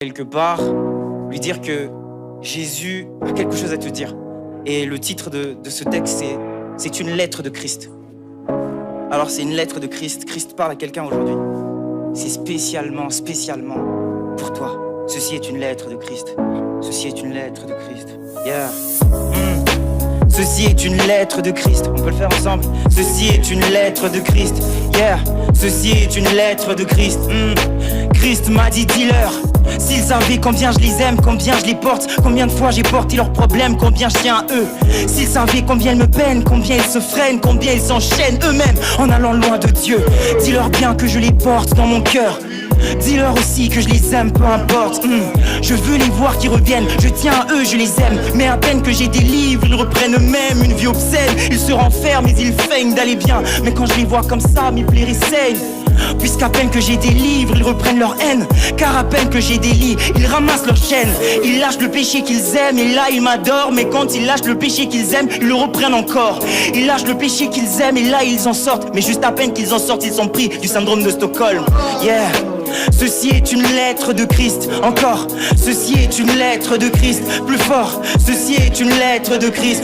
quelque part, lui dire que Jésus a quelque chose à te dire. Et le titre de ce texte, c'est une lettre de Christ. Alors c'est une lettre de Christ. Christ parle à quelqu'un aujourd'hui. C'est spécialement pour toi. Ceci est une lettre de Christ. Ceci est une lettre de Christ. Yeah. Ceci est une lettre de Christ. On peut le faire ensemble. Ceci est une lettre de Christ. Yeah. Ceci est une lettre de Christ. Christ m'a dit, dis-leur. S'ils savaient combien je les aime, combien je les porte, combien de fois j'ai porté leurs problèmes, combien je tiens à eux. S'ils savaient combien ils me peinent, combien ils se freinent, combien ils s'enchaînent eux-mêmes en allant loin de Dieu. Dis-leur bien que je les porte dans mon cœur. Dis-leur aussi que je les aime, peu importe. Je veux les voir qui reviennent, je tiens à eux, je les aime. Mais à peine que j'ai des livres, ils reprennent eux-mêmes une vie obscène. Ils se renferment mais ils feignent d'aller bien. Mais quand je les vois comme ça, mes plaies saignent. Puisqu'à peine que j'ai des livres, ils reprennent leur haine. Car à peine que j'ai des lits, ils ramassent leur chaîne. Ils lâchent le péché qu'ils aiment et là ils m'adorent. Mais quand ils lâchent le péché qu'ils aiment, ils le reprennent encore. Ils lâchent le péché qu'ils aiment et là ils en sortent. Mais juste à peine qu'ils en sortent, ils sont pris du syndrome de Stockholm. Yeah. Ceci est une lettre de Christ. Encore. Ceci est une lettre de Christ. Plus fort. Ceci est une lettre de Christ.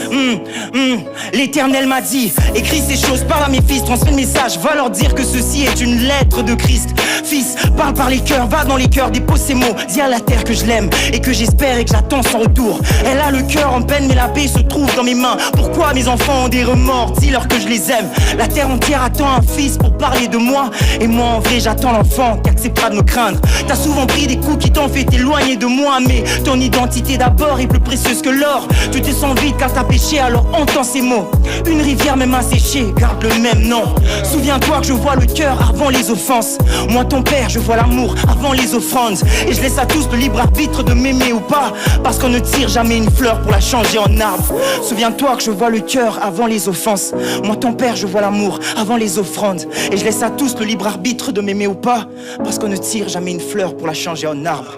L'Éternel m'a dit, écris ces choses, parle à mes fils, transmets le message, va leur dire que ceci est une lettre de Christ. Fils, parle par les cœurs, va dans les cœurs, dépose ces mots. Dis à la terre que je l'aime et que j'espère et que j'attends son retour. Elle a le cœur en peine mais la paix se trouve dans mes mains. Pourquoi mes enfants ont des remords? Dis-leur que je les aime. La terre entière attend un fils pour parler de moi. Et moi en vrai j'attends l'enfant qui acceptera de me craindre. T'as souvent pris des coups qui t'ont fait t'éloigner de moi. Mais ton identité d'abord est plus précieuse que l'or. Tu te sens vide car t'as péché, alors entends ces mots. Une rivière même asséchée garde le même nom. Souviens-toi que je vois le cœur avant les offenses. Moi ton père je vois l'amour avant les offrandes. Et je laisse à tous le libre arbitre de m'aimer ou pas. Parce qu'on ne tire jamais une fleur pour la changer en arbre. Souviens-toi que je vois le cœur avant les offenses. Moi ton père je vois l'amour avant les offrandes. Et je laisse à tous le libre arbitre de m'aimer ou pas. Parce qu'on ne tire jamais une fleur pour la changer en arbre.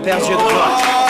Père Dieu de gloire.